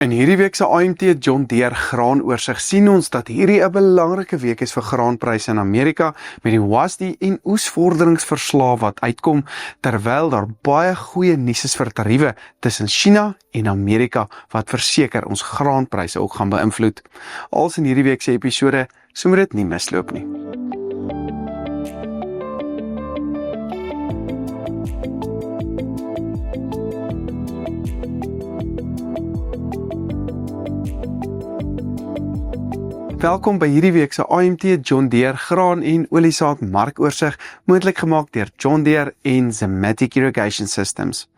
In hierdie week se AMT John Deere graanoorsig sien ons dat hierdie 'n belangrike week is vir graanpryse in Amerika met die WASDE en oesvorderingsverslae wat uitkom, terwyl daar baie goeie nuus is vir tariewe tussen China en Amerika wat verseker ons graanpryse ook gaan beïnvloed. Als in hierdie week se episode, so moet dit nie misloop nie. Welkom by hierdie week se AMT John Deere graan en oliesaad markoorsig, moontlik gemaak deur John Deere en Zimmatic Irrigation Systems.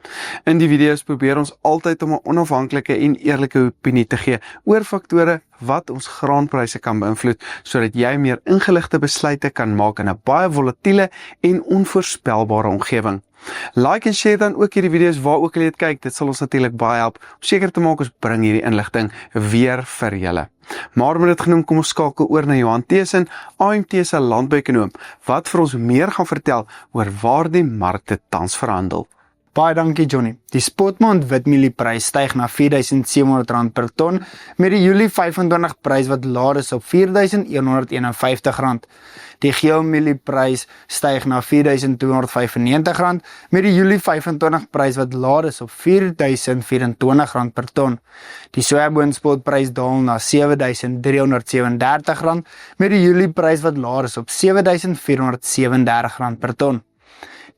In die video's probeer ons altyd om 'n onafhanklike en eerlike opinie te gee oor faktore wat ons graanpryse kan beïnvloed, sodat jy meer ingeligte besluite kan maak in 'n baie volatiele en onvoorspelbare omgewing. Like en share dan ook hierdie video's waar ook al jy dit kyk, dit sal ons natuurlik baie help om seker te maak ons bring hierdie inligting weer vir julle. Maar met dit genoem, kom ons skakel oor na Johan Thesen, AMT se landbouekonoom, wat vir ons meer gaan vertel oor waar die markte tans verhandel. Baie dankie Johnny. Die spotmaand witmielieprys styg na R4.700 per ton met die Julie 25 prys wat laer is op R4.151. Die geelmielieprys styg na R4.295 met die Julie 25 prys wat laer is op R4.024 per ton. Die sojaboonspotprys daal na R7.337 met die Julie prys wat laer is op R7.437 per ton.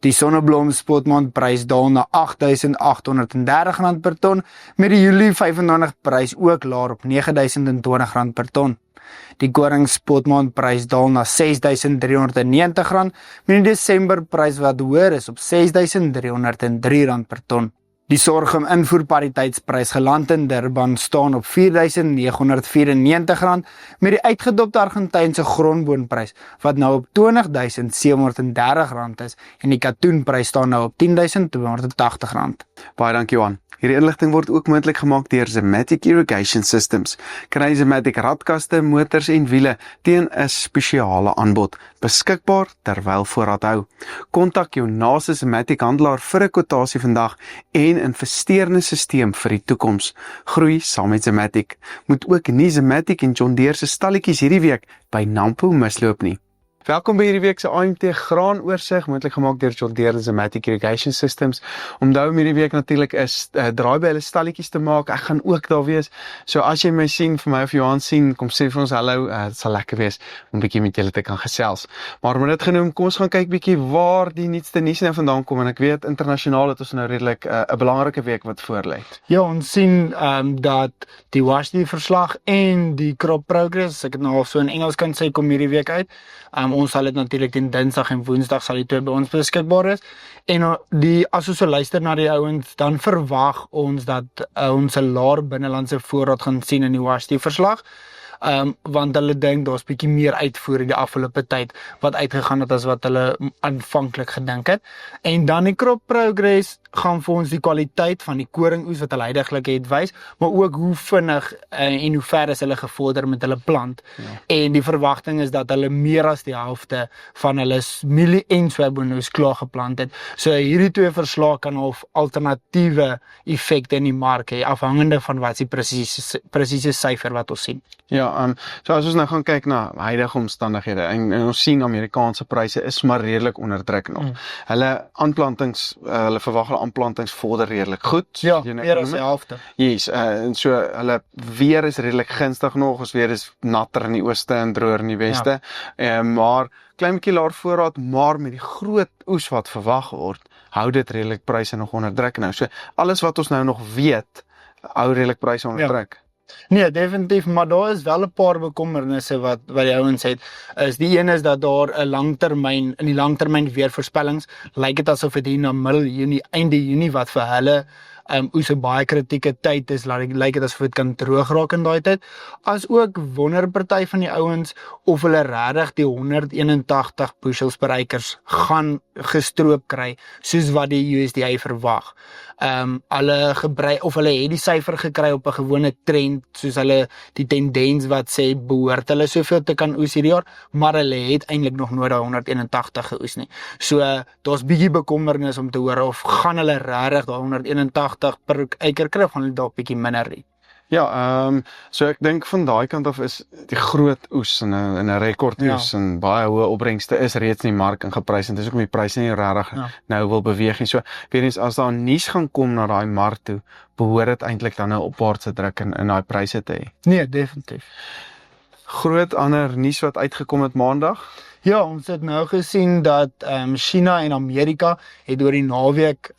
Die sonneblom spotmaandprys daal na R8.830 per ton met die Julie 25 prys ook laer op R9.020 per ton. Die koring spotmaandprys daal na R6.390 met die Desember prys wat hoër is op R6.303 per ton. Die sorghum invoerpariteitsprys geland in Durban staan op R4.994 met die uitgedopte Argentynse grondboonprys wat nou op R20.730 is en die katoenprys staan nou op R10.280. Baie dankie Johan. Hierdie inligting word ook moontlik gemaak deur Zimmatic Irrigation Systems. Kry Zimmatic radkaste, motors en wiele teen 'n spesiale aanbod, beskikbaar terwyl voorraad hou. Kontak jou naaste Zimmatic handelaar vir 'n kwotasie vandag en investeer in 'n stelsel vir die toekoms. Groei saam met Zimmatic. Moet ook nie Zimmatic en John Deere se stalletjies hierdie week by Nampo misloop nie. Welkom by hierdie week se AMT graanoorsig, moontlik gemaak deur John Deere en Zimmatic Irrigation Systems. Onthou om hierdie week natuurlik is draai by hulle stalletjies te maak. Ek gaan ook daar wees. So as jy my sien, vir my of Johan sien, kom sê vir ons hallo. Dit sal lekker wees om 'n bietjie met julle te kan gesels. Maar met dit genoem, kom ons gaan kyk bietjie waar die nuutste nuus nou vandaan kom en ek weet internasionaal het ons nou redelik 'n belangrike week wat voorlê. Ja, ons sien dat die WASDE verslag en die crop progress, ek het nou al so in Engels kan sê, kom hierdie week uit. Ons sal dit natuurlik teen Dinsdag en Woensdag sal die twee by ons beskikbaar is. En as ons so luister na die ouens, dan verwag ons dat ons 'n laer binnelandse voorraad gaan sien in die WASDE verslag. Want hulle dink daar's bietjie meer uitvoer in die afgelope tyd wat uitgegaan het as wat hulle aanvanklik gedink het. En dan die crop progress gaan vir ons die kwaliteit van die koringoes wat hulle heidaglik het wys, maar ook hoe vinnig en hoe ver is hulle gevorder met hulle plant. Ja. En die verwagting is dat hulle meer as die helfte van hulle mielie en sojaboonnoes klaar geplant het. So hierdie twee verslae kan of alternatiewe effekte in die mark hê, afhangende van wat die presiese syfer wat ons sien. Ja, so as ons nou gaan kyk na huidige omstandighede en ons sien Amerikaanse pryse is maar redelik onder druk nog. Hulle aanplantings, hulle verwag hulle aanplantings vorder redelik goed. Ja, meer as die helfte. Yes, en so hulle weer is redelik gunstig nog, ons weer is natter in die ooste en droër in die weste. Ja. Maar klein bietjie laer voorraad, maar met die groot oes wat verwag word, hou dit redelik pryse nog onder druk nou. So alles wat ons nou nog weet, hou redelik pryse onder druk. Nee, definitief, maar daar is wel 'n paar bekommernisse wat die ouens het. Die een is dat daar 'n in die langtermyn weervoorspellings lyk dit asof dit hier na middel Junie, einde Junie wat vir hulle oes 'n baie kritieke tyd is, lyk dit asof dit kan droog raak in daai tyd. As ook wonder party van die ouens of hulle regtig die 181 bushels per acres gaan gestroop kry, soos wat die USDA verwag. Hulle het die syfer gekry op 'n gewone trend, soos hulle die tendens wat sê behoort hulle soveel te kan oes hierdie jaar, maar hulle het eintlik nog nooit daai 181 geoes nie. So daar's bietjie bekommernis om te hoor of gaan hulle regtig daai 181 per acre kry of gaan hulle dalk bietjie minder nie. Ja, so ek dink van daai kant af is die groot oes en 'n rekordoes en baie hoë opbrengste is reeds in die mark ingeprys en dis hoekom die pryse nie regtig nou wil beweeg nie. So weer eens as daar nuus gaan kom na daai mark toe, behoort dit eintlik dan 'n opwaartse druk in daai pryse te hê. Nee, definitief. Groot ander nuus wat uitgekom het Maandag. Ja, ons het nou gesien dat China en Amerika het oor die naweek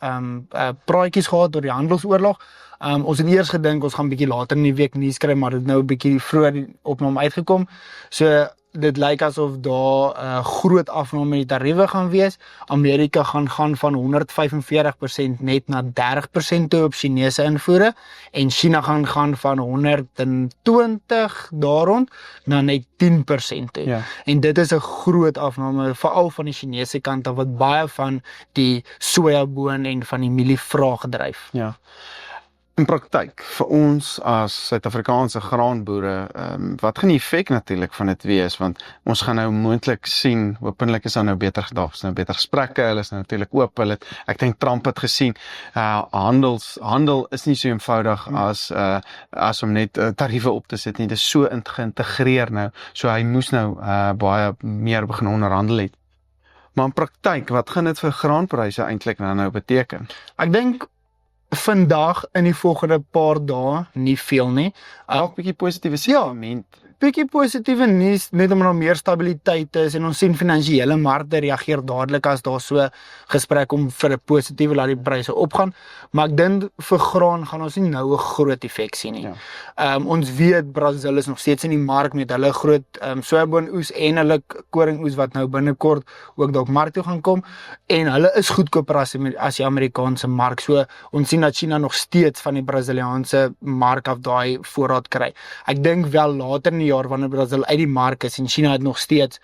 praatjies gehad oor die handelsoorlog. Ons het eers gedink ons gaan bietjie later in die week nuus kry, maar dit het nou 'n bietjie vroeër die opname uitgekom. So dit lyk asof daar 'n groot afname in die tariewe gaan wees. Amerika gaan van 145% net na 30% toe op Chinese invoere en China gaan van 120 daar rond na net 10% toe. Ja. En dit is 'n groot afname veral van die Chinese kant af wat baie van die sojaboon en van die mielievraag dryf. Ja. In praktyk, vir ons as Suid-Afrikaanse graanboere, wat gaan die effek natuurlik van dit wees, want ons gaan nou moontlik sien, hopelik is daar nou beter gedag, is nou beter gesprekke, hulle is nou natuurlik oop, ek dink Trump het gesien, handel is nie so eenvoudig as om net tariewe op te sit nie, dit is so geïntegreer nou, so hy moes nou baie meer begin onderhandel het. Maar in praktyk, wat gaan dit vir graanpryse eintlik nou beteken? Ek dink vandag in die volgende paar dae nie veel nie. Dalk bietjie positiewe sentiment. Bietjie positiewe nuus, net omdat daar meer stabiliteit is en ons sien finansiële markte reageer dadelik as daar so gesprek om vir 'n positiewe laat die pryse opgaan, maar ek dink vir graan gaan ons nie nou 'n groot effek sien nie. Ja. Ons weet Brasil is nog steeds in die mark met hulle groot sojaboon-oes en hulle koring-oes wat nou binnekort ook dalk mark toe gaan kom en hulle is goedkoper as die Amerikaanse mark. So ons sien dat China nog steeds van die Brasiliaanse mark af daai voorraad kry. Ek dink wel later in die jaar wanneer Brasil uit die mark is en China het nog steeds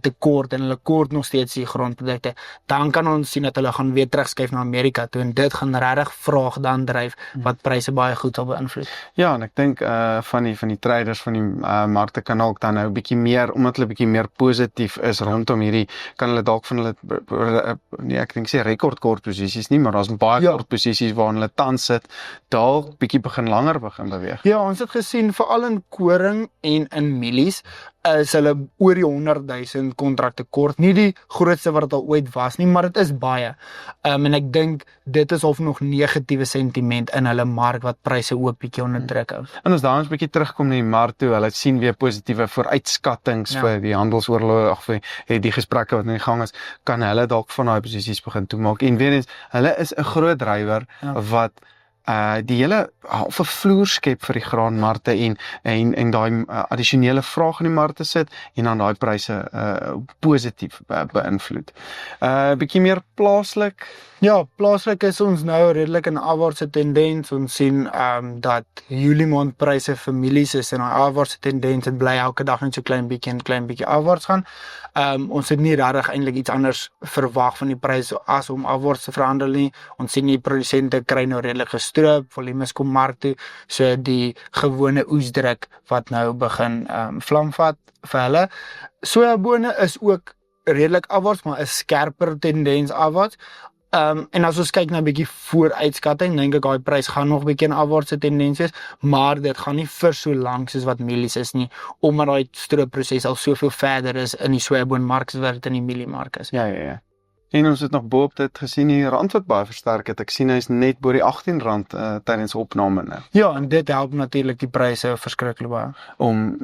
tekort en hulle kort nog steeds die grondprodukte, dan kan ons sien dat hulle gaan weer terugskuif na Amerika toe en dit gaan regtig vraag dan dryf wat pryse baie goed sal beïnvloed. Ja, en ek dink van die traders van die markte kan ook dan nou 'n bietjie meer, omdat hulle bietjie meer positief is rondom hierdie, kan hulle dalk van hulle nee, ek dink sê rekordkort posisies nie, maar daar's baie kort posisies waarin hulle tans sit, dalk bietjie langer begin beweeg. Ja, ons het gesien veral in koring en in mielies is hulle oor die 100,000 kontrakte kort. Nie die grootste wat dit al ooit was nie, maar dit is baie. En ek dink dit is of nog negatiewe sentiment in hulle mark wat pryse ook bietjie onder druk hou. En as daar ons bietjie terugkom na die mark toe, hulle sien weer positiewe vooruitskattings vir die handelsoorlog of vir die gesprekke wat in die gang is, kan hulle dalk van daai posisies begin toemaak. En weer eens, hulle is 'n groot drywer wat die hele of 'n vloer skep vir die graanmarkte en daai addisionele vraag in die markte sit en dan daai pryse positief beïnvloed. Bietjie meer plaaslik. Ja, plaaslik is ons nou redelik in 'n afwaartse tendens. Ons sien dat Julie maand pryse vir mielies is in 'n afwaartse tendens en bly elke dag net so klein bietjie afwaarts gaan. Ons het nie regtig eintlik iets anders verwag van die pryse as om afwaarts te verhandel nie. Ons sien die produsente kry nou redelik gestroop, volumes kom mark toe, so die gewone oesdruk wat nou begin vlam vat vir hulle. Sojabone is ook redelik afwaarts, maar 'n skerper tendens afwaarts. En as ons kyk na 'n bietjie vooruitskatting, dink ek daai prys gaan nog 'n bietjie 'n afwaartse tendens wees, maar dit gaan nie vir so lank soos wat mielies is nie, omdat daai stroopproses al soveel verder is in die sojaboonmark as wat dit in die mieliemark is. Ja. En ons het nog boop dit gesien, die rand wat baie versterk het. Ek sien hy is net bo die R18 tydens opname nou. Ja, en dit help natuurlik die pryse verskriklik baie. Om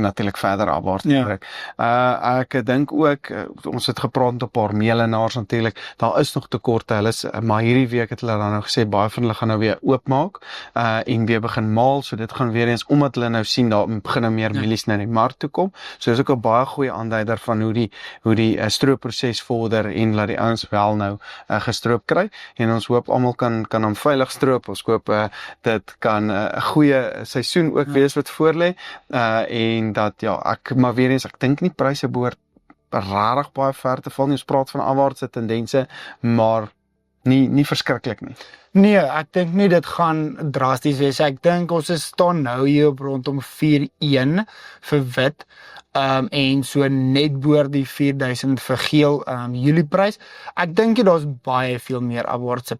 natuurlik verder afwaarts te trek. Ek dink ook, ons het gepraat met 'n paar meelenaars natuurlik, daar is nog tekorte, maar hierdie week het hulle dan nou gesê, baie van hulle gaan nou weer oopmaak, en weer begin maal, so dit gaan weer eens, omdat hulle nou sien, daar begin nou meer mielies na die mark toe kom, so is ook 'n baie goeie aanduider van hoe die stroopproses vorder en laat die ouens wel nou gestroop kry, en ons hoop almal kan hom veilig stroop, ons hoop dit kan 'n goeie seisoen ook wees wat voorlê, en dat maar weer eens, ek dink nie pryse behoort rarig baie ver te val nie, ons praat van afwaartse tendense, maar nie verskriklik nie. Nee, ek dink nie dit gaan drasties wees. Ek dink ons staan nou hier op rondom 4.1 vir wit, en so net boor die 4.000 vir geel Julieprys. Ek dink daar's baie veel meer afwaartse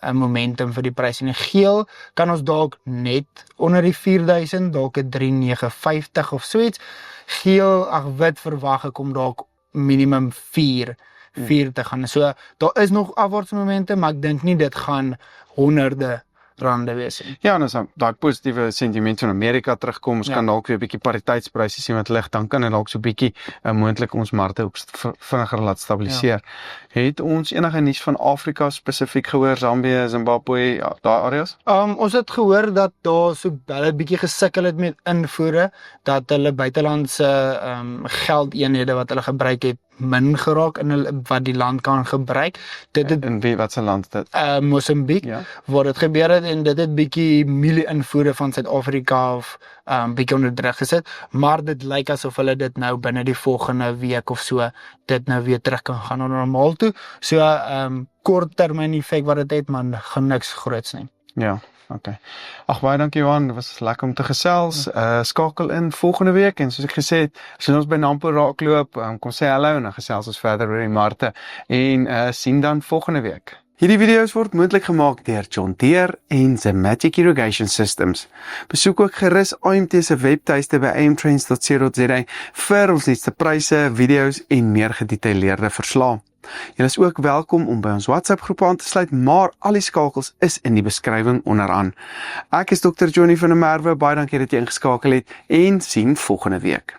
'n momentum vir die prys. En geel kan ons dalk net onder die 4000, dalk 'n 3950 of so iets. Wit verwag ek om dalk minimum 4 te gaan. So daar is nog afwaartse momente, maar ek dink nie dit gaan honderde rande wees nie. Ja, en as daai positiewe sentiment van Amerika terugkom, ons kan dalk weer 'n bietjie pariteitspryse sien wat lig, dan kan dit dalk so 'n bietjie moontlik ons markte op vinniger laat stabiliseer. Het ons enige nuus van Afrika spesifiek gehoor, Zambië, Zimbabwe, daai areas? Ons het gehoor dat daar so hulle bietjie gesukkel het met invoere, dat hulle buitelandse geldeenhede wat hulle gebruik het min geraak in hulle wat die land kan gebruik. In wat se land dit? Mosambiek, waar dit gebeur het, en dit het bietjie mielie-invoere van Suid-Afrika of bietjie onder druk gesit, maar dit lyk asof hulle dit nou binne die volgende week of so dit nou weer terug kan gaan na normaal toe. So korttermyn effek wat dit het, maar gaan niks groots nie. Ja. Okay. Ag baie dankie Johan, dit was lekker om te gesels. Skakel in volgende week en soos ek gesê het, as jy ons by Nampo raakloop, kom sê hallo en dan gesels ons verder oor die markte en sien dan volgende week. Hierdie video's word moontlik gemaak deur John Deere en Zematic Irrigation Systems. Besoek ook gerus AMT se webtuiste by amtrends.co.za vir ons nuutste pryse, video's en meer gedetailleerde verslae. Julle is ook welkom om by ons WhatsApp groep aan te sluit, maar al die skakels is in die beskrywing onderaan. Ek is Dr. Johnny van der Merwe, baie dankie dat jy ingeskakel het en sien volgende week.